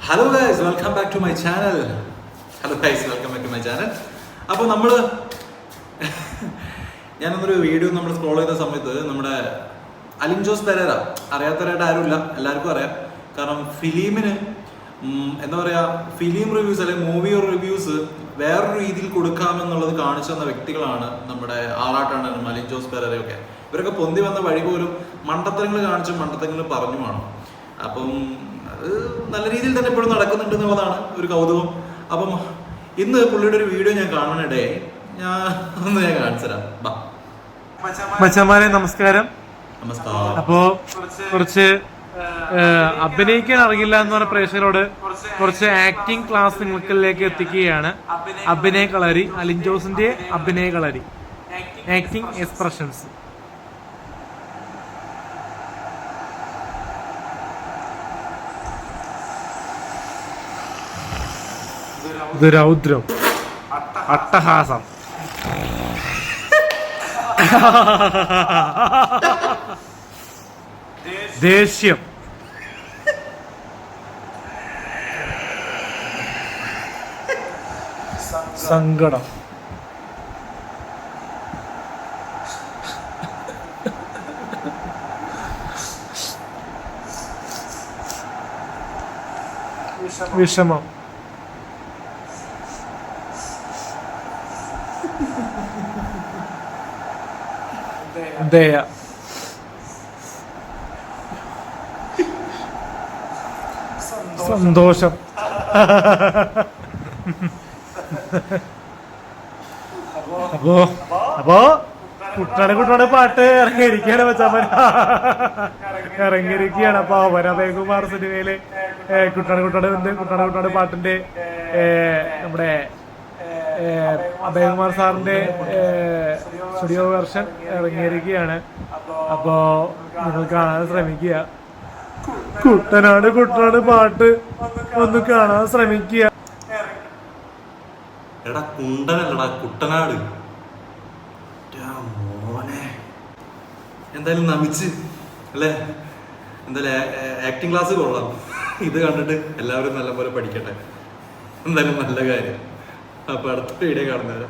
Hello guys, welcome back to my channel. അപ്പോൾ ഞാനൊന്നൊരു video നമ്മൾ സ്ക്രോൾ ചെയ്ത സമയത്ത് നമ്മുടെ അലിൻ ജോസ് പെരേര അറിയാത്തവരായിട്ട് ആരുമില്ല, എല്ലാവർക്കും അറിയാം. കാരണം ഫിലിമിന് എന്താ പറയുക, ഫിലിം റിവ്യൂസ് അല്ലെങ്കിൽ മൂവി റിവ്യൂസ് വേറൊരു രീതിയിൽ കൊടുക്കാമെന്നുള്ളത് കാണിച്ചു തന്ന വ്യക്തികളാണ് നമ്മുടെ ആറാട്ടണ്ണനും അലിൻ ജോസ് പെരേരയൊക്കെ. ഇവരൊക്കെ പൊന്തി വന്ന വഴി പോലും മണ്ടത്തരങ്ങൾ കാണിച്ചും മണ്ടത്തരങ്ങൾ പറഞ്ഞുമാണ്. അപ്പം അത് നല്ല രീതിയിൽ തന്നെ ഇപ്പോഴും നടക്കുന്നുണ്ട് എന്നുള്ളതാണ് ഒരു കൗതുകം. അപ്പം ഇന്ന് പുള്ളിയുടെ ഒരു വീഡിയോ ഞാൻ കാണാനിടയായി. ഞാൻ കാണിച്ചു തരാം. മച്ചന്മാരെ നമസ്കാരം. നമസ്കാരം. അപ്പോ കുറച്ച് അഭിനയിക്കാൻ അറിയില്ല എന്ന് പറഞ്ഞ പ്രേക്ഷകരോട് കുറച്ച് ആക്ടിങ് ക്ലാസ് നിങ്ങൾക്കിലേക്ക് എത്തിക്കുകയാണ്. അഭിനയ കളരി, അലിൻ ജോസിന്റെ അഭിനയ കളരി, ആക്ടിങ് എക്സ്പ്രഷൻസ്. ഇത് രൗദ്രം, അട്ടഹാസം, ദേഷ്യം, സങ്കടം, വിഷമം, ദയ, സന്തോഷം. അപ്പോ കുട്ടാണ് പാട്ട് ഇറങ്ങിയിരിക്കുകയാണ് മച്ചാൻ, ഇറങ്ങിയിരിക്കുകയാണ്. അപ്പൊ വരാബേകുമാർ സിനിമയില് കുട്ടാണ് പാട്ടിന്റെ നമ്മുടെ അഭയകുമാർ സാറിന്റെ സ്റ്റുഡിയോ വെർഷൻ ഇറങ്ങിയിരിക്കുകയാണ്. അപ്പോ നിങ്ങൾ കാണാൻ ശ്രമിക്കുക. കുട്ടനാട് പാട്ട് ഒന്ന് കാണാൻ ശ്രമിക്കുക. എടാ കുണ്ടനല്ലടാ, കുട്ടനാട്. മോനെ എന്തായാലും നമിച്ച് അല്ലേ, എന്തായാലും ആക്ടിങ് ക്ലാസ് കൊള്ളാം. ഇത് കണ്ടിട്ട് എല്ലാവരും നല്ലപോലെ പഠിക്കട്ടെ. എന്തായാലും നല്ല കാര്യം. അപ്പൊ അടുത്ത വീഡിയോ കാണുന്നത്.